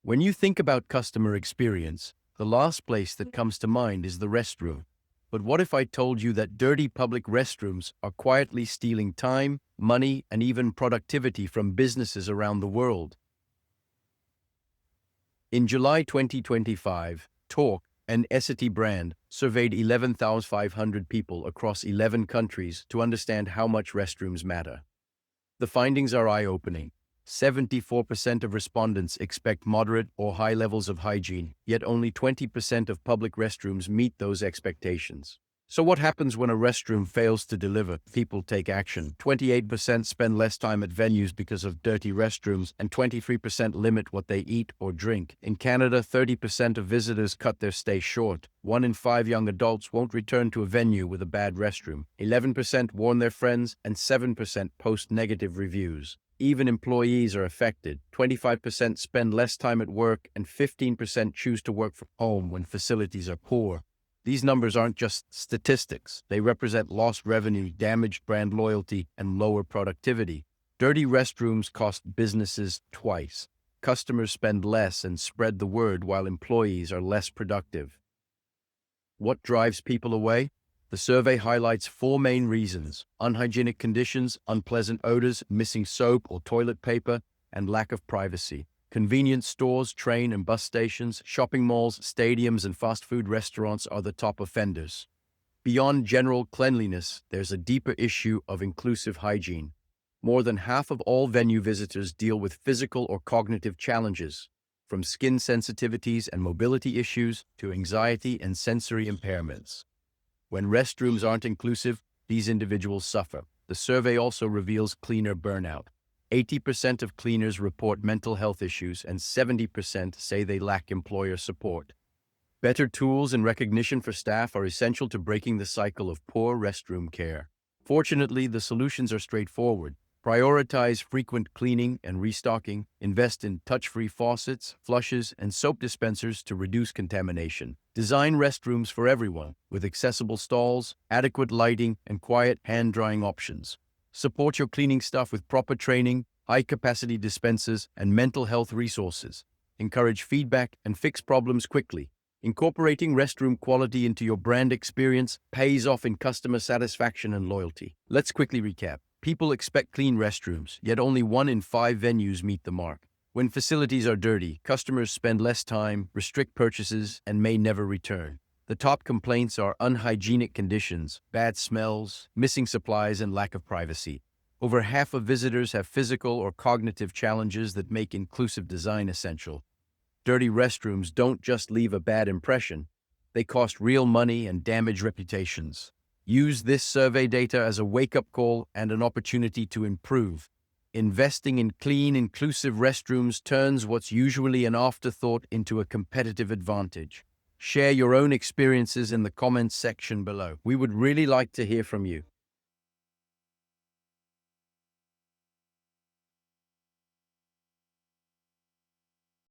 When you think about customer experience, the last place that comes to mind is the restroom. But what if I told you that dirty public restrooms are quietly stealing time, money, and even productivity from businesses around the world? In July 2025, Talk, an Essity brand, surveyed 11,500 people across 11 countries to understand how much restrooms matter. The findings are eye-opening. 74% of respondents expect moderate or high levels of hygiene, yet only 20% of public restrooms meet those expectations. So what happens when a restroom fails to deliver? People take action. 28% spend less time at venues because of dirty restrooms, and 23% limit what they eat or drink. In Canada, 30% of visitors cut their stay short. 1 in 5 young adults won't return to a venue with a bad restroom. 11% warn their friends, and 7% post negative reviews. Even employees are affected. 25% spend less time at work, and 15% choose to work from home when facilities are poor. These numbers aren't just statistics. They represent lost revenue, damaged brand loyalty, and lower productivity. Dirty restrooms cost businesses twice. Customers spend less and spread the word while employees are less productive. What drives people away? The survey highlights 4 main reasons: unhygienic conditions, unpleasant odors, missing soap or toilet paper, and lack of privacy. Convenience stores, train and bus stations, shopping malls, stadiums, and fast food restaurants are the top offenders. Beyond general cleanliness, there's a deeper issue of inclusive hygiene. More than half of all venue visitors deal with physical or cognitive challenges, from skin sensitivities and mobility issues to anxiety and sensory impairments. When restrooms aren't inclusive, these individuals suffer. The survey also reveals cleaner burnout. 80% of cleaners report mental health issues, and 70% say they lack employer support. Better tools and recognition for staff are essential to breaking the cycle of poor restroom care. Fortunately, the solutions are straightforward. Prioritize frequent cleaning and restocking, invest in touch-free faucets, flushes, and soap dispensers to reduce contamination. Design restrooms for everyone, with accessible stalls, adequate lighting, and quiet hand-drying options. Support your cleaning staff with proper training, high-capacity dispensers, and mental health resources. Encourage feedback and fix problems quickly. Incorporating restroom quality into your brand experience pays off in customer satisfaction and loyalty. Let's quickly recap. People expect clean restrooms, yet only 1 in 5 venues meet the mark. When facilities are dirty, customers spend less time, restrict purchases, and may never return. The top complaints are unhygienic conditions, bad smells, missing supplies, and lack of privacy. Over half of visitors have physical or cognitive challenges that make inclusive design essential. Dirty restrooms don't just leave a bad impression, they cost real money and damage reputations. Use this survey data as a wake-up call and an opportunity to improve. Investing in clean, inclusive restrooms turns what's usually an afterthought into a competitive advantage. Share your own experiences in the comments section below. We would really like to hear from you.